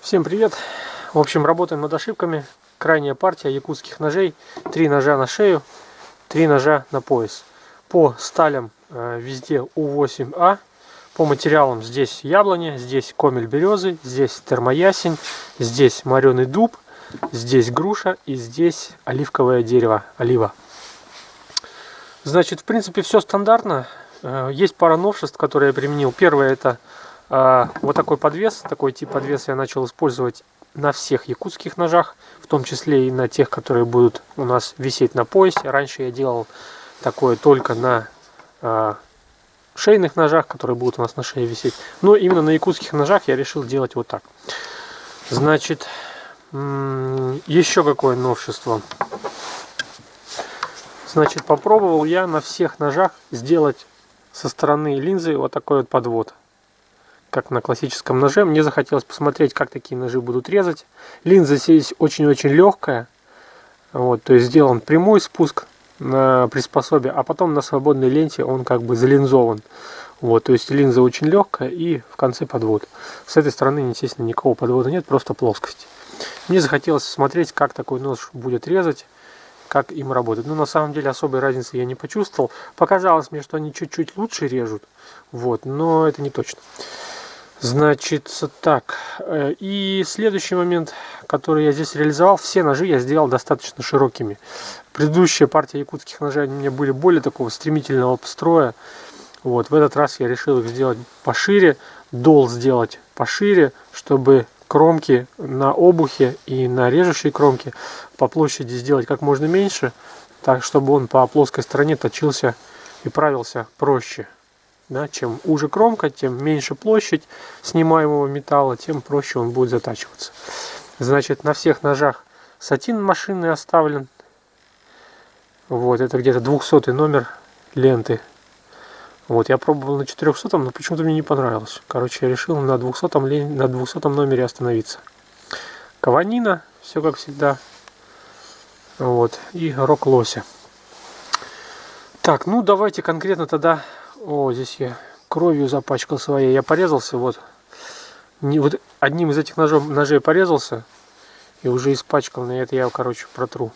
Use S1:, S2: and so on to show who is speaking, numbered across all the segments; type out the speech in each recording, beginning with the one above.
S1: Всем привет! В общем, работаем над ошибками. Крайняя партия якутских ножей. 3 ножа на шею, 3 ножа на пояс. По сталям везде У8А. По материалам здесь яблоня, здесь комель березы, здесь термоясень, здесь мореный дуб, здесь груша и здесь оливковое дерево, олива. Значит, в принципе, все стандартно. Есть пара новшеств, которые я применил. Первое — это вот такой подвес. Такой тип подвеса я начал использовать на всех якутских ножах, в том числе и на тех, которые будут у нас висеть на поясе. Раньше я делал такое только на шейных ножах, которые будут у нас на шее висеть. Но именно на якутских ножах я решил делать вот так. Значит, еще какое новшество. Значит, попробовал я на всех ножах сделать со стороны линзы вот такой вот подвод, как на классическом ноже. Мне захотелось посмотреть, как такие ножи будут резать. Линза здесь очень-очень легкая. Вот, то есть сделан прямой спуск на приспособе, а потом на свободной ленте он как бы залинзован. Вот, то есть линза очень легкая и в конце подвод. С этой стороны, естественно, никакого подвода нет, просто плоскость. Мне захотелось смотреть, как такой нож будет резать, как им работать. Но на самом деле особой разницы я не почувствовал. Показалось мне, что они чуть-чуть лучше режут. Вот, но это не точно. Значит, так. И следующий момент, который я здесь реализовал, все ножи я сделал достаточно широкими. Предыдущая партия якутских ножей, они у меня были более такого стремительного строя. Вот, в этот раз я решил их сделать пошире, дол сделать пошире, чтобы кромки на обухе и на режущей кромке по площади сделать как можно меньше, так чтобы он по плоской стороне точился и правился проще. Да, чем уже кромка, тем меньше площадь снимаемого металла, тем проще он будет затачиваться. Значит, на всех ножах сатин машинный оставлен. Вот, это где-то 200 номер ленты. Вот, я пробовал на 400, но почему-то мне не понравилось. Короче, я решил на 200 номере остановиться. Каванина, все как всегда. Вот, и рог лося. Так, ну давайте конкретно тогда. О, здесь я кровью запачкал своей. Я порезался, вот. Вот одним из этих ножей порезался. И уже испачкал, на это я, короче, протру.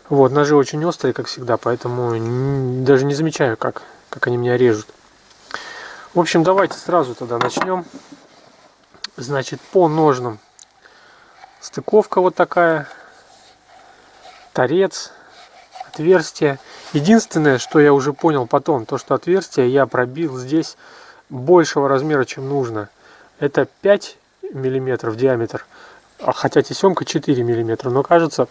S1: Вот, ножи очень острые, как всегда, поэтому даже не замечаю, как они меня режут. В общем, давайте сразу тогда начнем. Значит, по ножным стыковка вот такая. Торец, отверстие. Единственное, что я уже понял потом, то что отверстие я пробил здесь большего размера, чем нужно. Это 5 мм диаметр, хотя тесемка 4 мм, но кажется,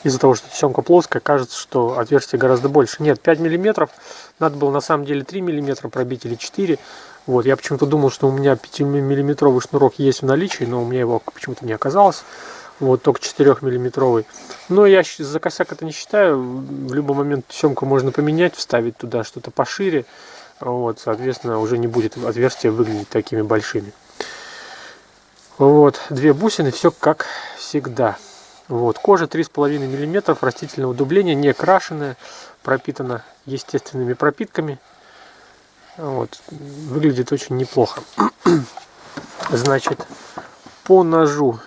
S1: из-за того, что тесемка плоская, кажется, что отверстие гораздо больше. Нет, 5 мм, надо было на самом деле 3 мм пробить или 4. Вот, я почему-то думал, что у меня 5-миллиметровый шнурок есть в наличии, но у меня его почему-то не оказалось. Вот, только 4-миллиметровый. Но я за косяк это не считаю. В любой момент тесемку можно поменять, вставить туда что-то пошире. Вот, соответственно, уже не будет отверстия выглядеть такими большими. Вот, 2 бусины, все как всегда. Вот, кожа 3,5 мм, растительного дубления, не крашеная, пропитана естественными пропитками. Вот, выглядит очень неплохо. Значит, по ножу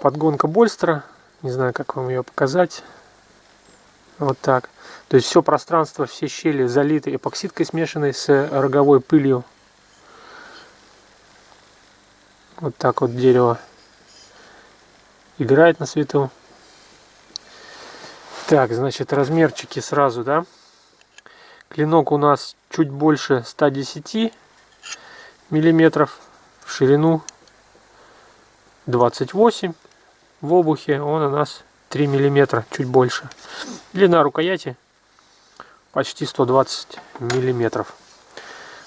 S1: подгонка Больстера, не знаю, как вам ее показать. Вот так. То есть все пространство, все щели залиты эпоксидкой, смешанной с роговой пылью. Вот так вот дерево играет на свету. Так, значит, размерчики сразу, да. Клинок у нас чуть больше 110 миллиметров, в ширину 28, в обухе он у нас 3 миллиметра, чуть больше. Длина рукояти почти 120 миллиметров.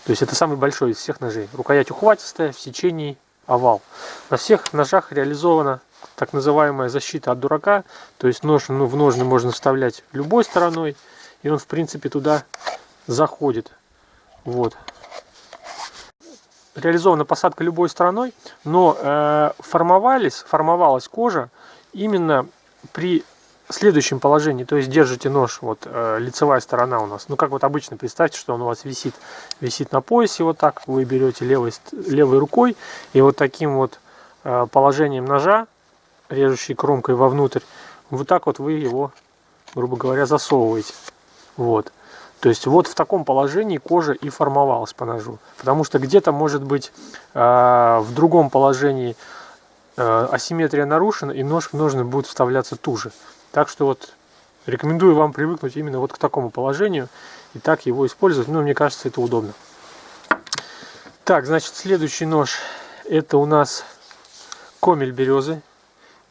S1: То есть это самый большой из всех ножей. Рукоять ухватистая, в сечении овал. На всех ножах реализована так называемая защита от дурака. То есть нож, в ножны можно вставлять любой стороной, и он в принципе туда заходит. Вот. Реализована посадка любой стороной, но формовалась кожа именно при следующем положении, то есть держите нож, вот лицевая сторона у нас, ну как вот обычно, представьте, что он у вас висит на поясе, вот так, вы берете левой рукой, и вот таким вот положением ножа, режущей кромкой вовнутрь, вот так вот вы его, грубо говоря, засовываете. Вот. То есть вот в таком положении кожа и формовалась по ножу. Потому что где-то может быть в другом положении асимметрия нарушена, и нож в ножны будет вставляться туже. Так что вот рекомендую вам привыкнуть именно вот к такому положению и так его использовать. Ну, мне кажется, это удобно. Так, значит, следующий нож, это у нас комель березы.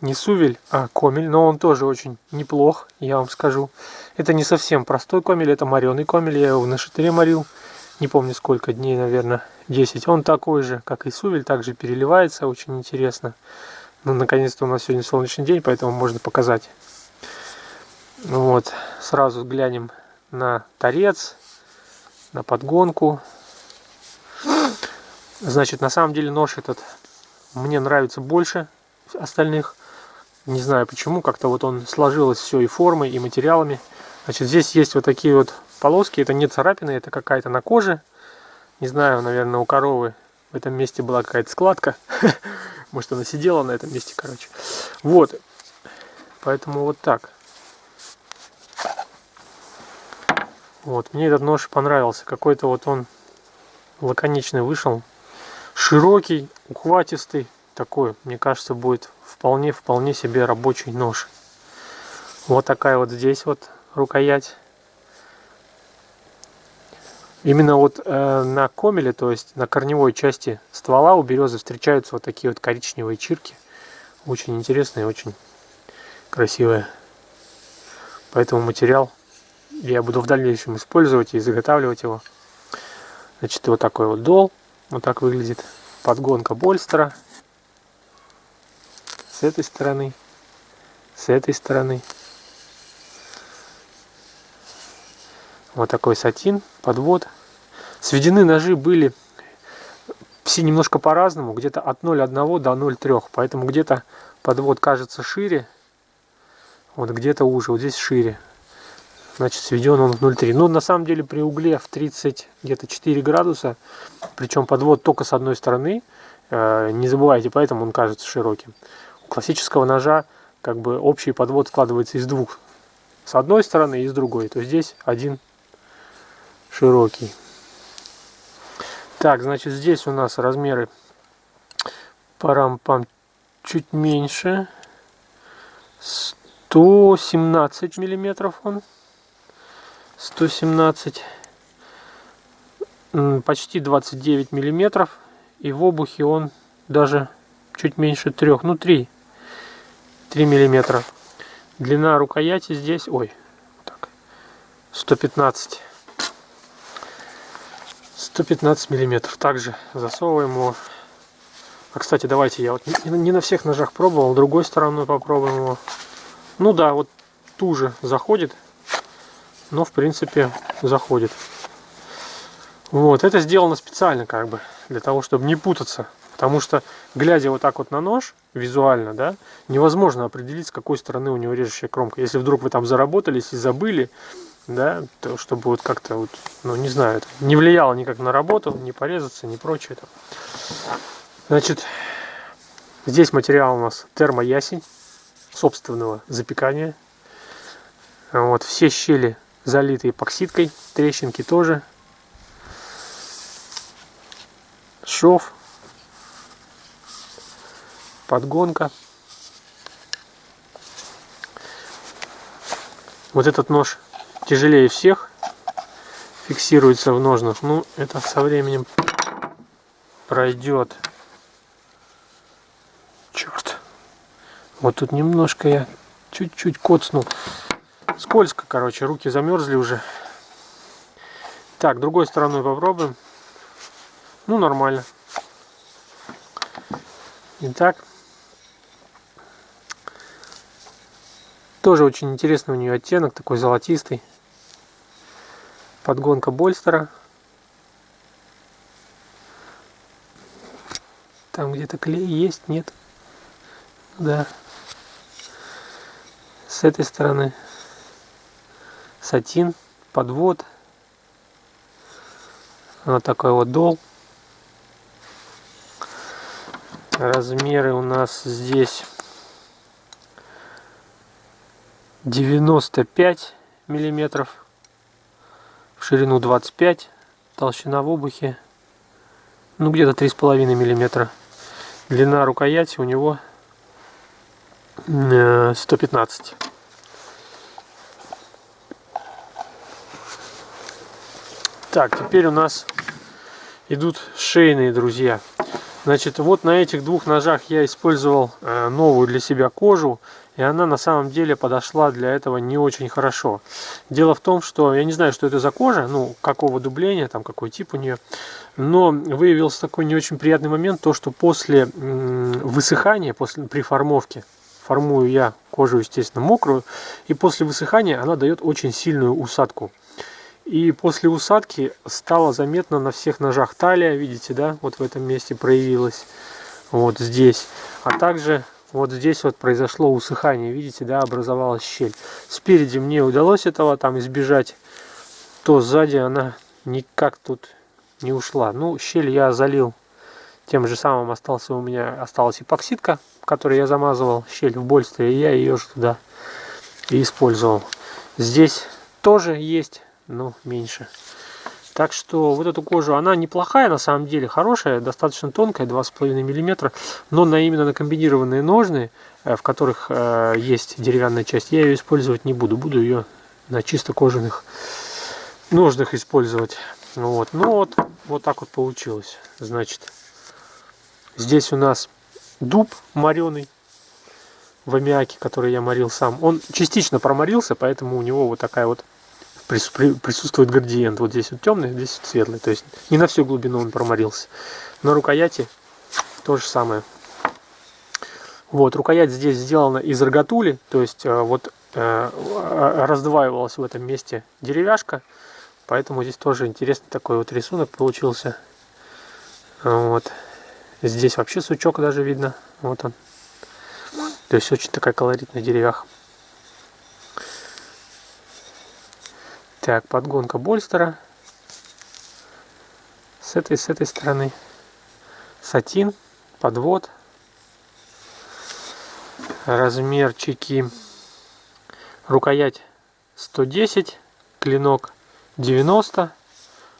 S1: Не сувель, а комель, но он тоже очень неплох, я вам скажу. Это не совсем простой комель, это мореный комель, я его на шатыре морил, не помню сколько дней, наверное, 10. Он такой же, как и сувель, также переливается, очень интересно. Ну, наконец-то у нас сегодня солнечный день, поэтому можно показать. Вот, сразу глянем на торец, на подгонку. Значит, на самом деле нож этот мне нравится больше остальных. Не знаю почему, как-то вот он сложилось все и формой, и материалами. Значит, здесь есть вот такие вот полоски, это не царапины, это какая-то на коже. Не знаю, наверное, у коровы в этом месте была какая-то складка. Может, она сидела на этом месте, короче. Вот, поэтому вот так. Вот, мне этот нож понравился, какой-то вот он лаконичный вышел. Широкий, ухватистый. Такой, мне кажется, будет вполне себе рабочий нож. Вот такая вот здесь вот рукоять. Именно вот на комеле, то есть на корневой части ствола у березы встречаются вот такие вот коричневые чирки. Очень интересные, очень красивые. Поэтому материал я буду в дальнейшем использовать и заготавливать его. Значит, вот такой вот дол. Вот так выглядит подгонка больстера. С этой стороны, с этой стороны. Вот такой сатин, подвод. Сведены ножи были все немножко по-разному, где-то от 0,1 до 0,3, поэтому где-то подвод кажется шире, вот где-то уже, вот здесь шире. Значит, сведен он в 0,3. Но на самом деле при угле в 30, где-то 4 градуса, причем подвод только с одной стороны, не забывайте, поэтому он кажется широким. Классического ножа как бы общий подвод складывается из двух. С одной стороны и с другой. То есть здесь один широкий. Так, значит, здесь у нас размеры парам-пам чуть меньше. 117 миллиметров он. 117. Почти 29 миллиметров. И в обухе он даже чуть меньше 3. Ну, 3 миллиметра. Длина рукояти здесь, ой, так, 115 миллиметров. Также засовываем его. А, кстати, давайте я вот не на всех ножах пробовал, другой стороной попробуем его. Ну да, вот туже заходит, но в принципе заходит. Вот, это сделано специально как бы, для того, чтобы не путаться. Потому что, глядя вот так вот на нож, визуально, да, невозможно определить, с какой стороны у него режущая кромка. Если вдруг вы там заработались и забыли, да, то чтобы вот как-то вот, ну не знаю, это не влияло никак на работу, не порезаться, не прочее. Значит, здесь материал у нас термоясень собственного запекания. Вот, все щели залиты эпоксидкой, трещинки тоже. Шов. Подгонка. Вот этот нож тяжелее всех, фиксируется в ножнах. Ну, это со временем пройдет. Черт. Вот тут немножко я чуть-чуть коцнул. Скользко, короче, руки замерзли уже. Так, другой стороной попробуем. Ну, нормально. Итак. Тоже очень интересный у нее оттенок, такой золотистый. Подгонка больстера. Там где-то клей есть, нет? Да. С этой стороны сатин, подвод. Вот такой вот дол. Размеры у нас здесь 95 миллиметров, в ширину 25, толщина в обухе, ну где-то 3,5 миллиметра. Длина рукояти у него 115. Так, теперь у нас идут шейные, друзья. Значит, вот на этих двух ножах я использовал новую для себя кожу, и она на самом деле подошла для этого не очень хорошо. Дело в том, что я не знаю, что это за кожа, ну, какого дубления, там, какой тип у нее, но выявился такой не очень приятный момент, то, что после высыхания, при формовке, формую я кожу, естественно, мокрую, и после высыхания она дает очень сильную усадку. И после усадки стало заметно на всех ножах талия, видите, да, вот в этом месте проявилась, вот здесь. А также вот здесь вот произошло усыхание, видите, да, образовалась щель. Спереди мне удалось этого там избежать, то сзади она никак тут не ушла. Ну, щель я залил тем же самым, у меня осталась эпоксидка, которой я замазывал щель в больстре, и я ее же туда и использовал. Здесь тоже есть, но меньше. Так что вот эту кожу, она неплохая, на самом деле, хорошая, достаточно тонкая, 2,5 мм, но именно на комбинированные ножны, в которых есть деревянная часть, я ее использовать не буду. Буду ее на чисто кожаных ножнах использовать. Вот. Ну вот так вот получилось. Значит, здесь у нас дуб мореный в аммиаке, который я морил сам. Он частично проморился, поэтому у него вот такая вот присутствует градиент. Вот здесь вот темный, здесь вот светлый. То есть не на всю глубину он проморился. На рукояти то же самое. Вот, рукоять здесь сделана из рогатули. То есть вот раздваивалась в этом месте деревяшка. Поэтому здесь тоже интересный такой вот рисунок получился. Вот. Здесь вообще сучок даже видно. Вот он. То есть очень такая колоритная деревяха. Так, подгонка больстера. С этой стороны. Сатин, подвод. Размерчики. Рукоять 110, клинок 90,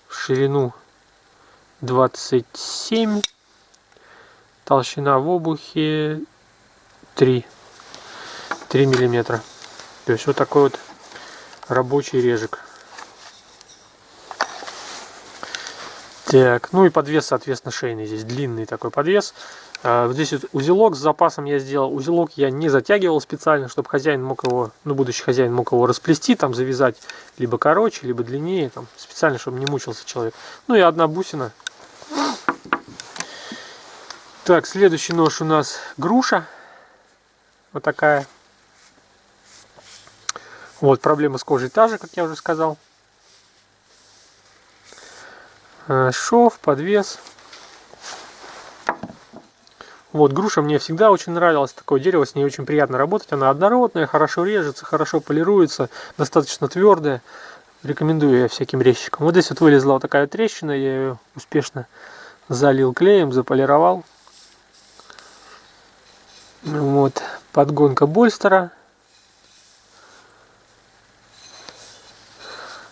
S1: в ширину 27, толщина в обухе 3 миллиметра. То есть вот такой вот рабочий режек. Так, ну и подвес, соответственно, шейный. Здесь длинный такой подвес. Вот здесь вот узелок с запасом я сделал. Узелок я не затягивал специально, чтобы хозяин мог его, ну, будущий хозяин мог его расплести, там завязать либо короче, либо длиннее, там, специально, чтобы не мучился человек. Ну и одна бусина. Так, следующий нож у нас груша. Вот такая. Вот, проблема с кожей та же, как я уже сказал. Шов, подвес. Вот, груша мне всегда очень нравилась. Такое дерево, с ней очень приятно работать. Она однородная, хорошо режется, хорошо полируется, достаточно твердая. Рекомендую я всяким резчикам. Вот здесь вот вылезла вот такая трещина. Я ее успешно залил клеем, заполировал. Вот, подгонка больстера.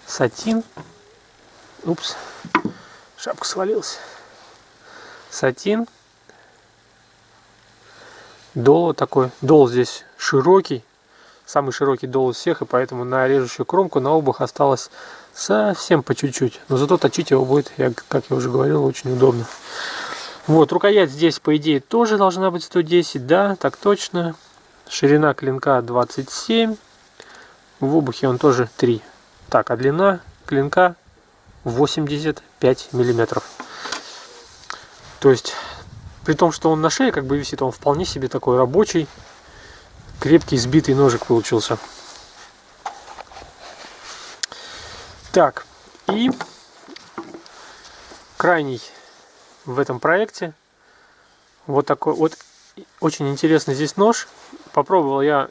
S1: Сатин. Упс. Шапка свалилась. Сатин. Дол вот такой. Дол здесь широкий. Самый широкий дол из всех. И поэтому на режущую кромку на обух осталось совсем по чуть-чуть. Но зато точить его будет, как я уже говорил, очень удобно. Вот, рукоять здесь, по идее, тоже должна быть 110. Да, так точно. Ширина клинка 27. В обухе он тоже 3. Так, а длина клинка 85 миллиметров. То есть, при том, что он на шее как бы висит, он вполне себе такой рабочий, крепкий, сбитый ножик получился. Так, и крайний в этом проекте вот такой вот очень интересный здесь нож. попробовал я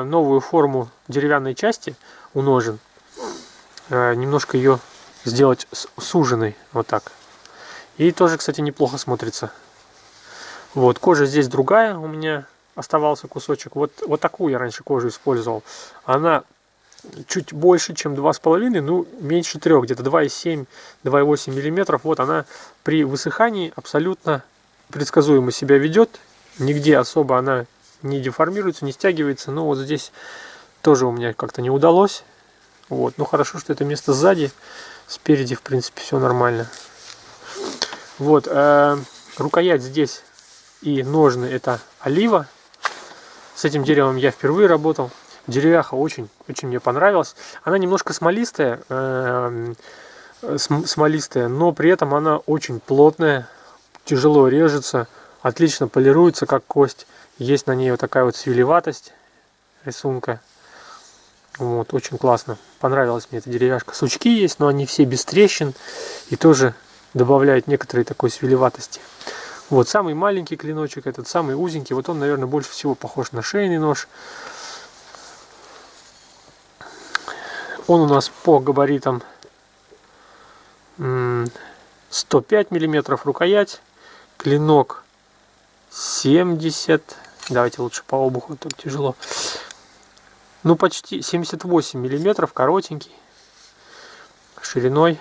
S1: новую форму деревянной части у ножен. Немножко ее сделать суженной, вот так. И тоже, кстати, неплохо смотрится. Вот, кожа здесь другая, у меня оставался кусочек. Вот такую я раньше кожу использовал. Она чуть больше, чем 2,5, ну, меньше 3, где-то 2,7-2,8 миллиметров. Вот она при высыхании абсолютно предсказуемо себя ведет. Нигде особо она не деформируется, не стягивается. Но вот здесь тоже у меня как-то не удалось. Вот, ну хорошо, что это место сзади. Спереди, в принципе, все нормально. Вот, рукоять здесь и ножны это олива. С этим деревом я впервые работал. Деревяха очень мне понравилась. Она немножко смолистая, но при этом она очень плотная, тяжело режется, отлично полируется, как кость. Есть на ней вот такая вот свелеватость рисунка. Вот, очень классно. Понравилась мне эта деревяшка. Сучки есть, но они все без трещин и тоже добавляют некоторой такой свелеватости. Вот самый маленький клиночек, этот самый узенький, вот он, наверное, больше всего похож на шейный нож. Он у нас по габаритам 105 миллиметров рукоять, клинок 70, давайте лучше по обуху, так тяжело, ну почти 78 миллиметров, коротенький, шириной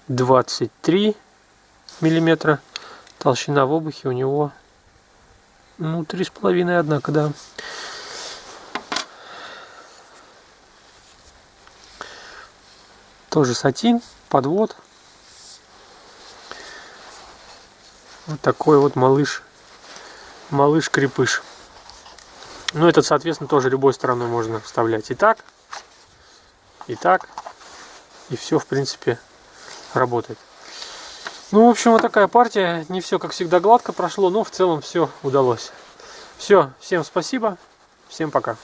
S1: 23 миллиметра, толщина в обухе у него, ну 3,5, однако, да. Тоже сатин, подвод. Вот такой вот малыш-крепыш. Ну, этот, соответственно, тоже любой стороной можно вставлять. И так, и так. И все, в принципе, работает. Ну, в общем, вот такая партия. Не все, как всегда, гладко прошло, но в целом все удалось. Все, всем спасибо. Всем пока.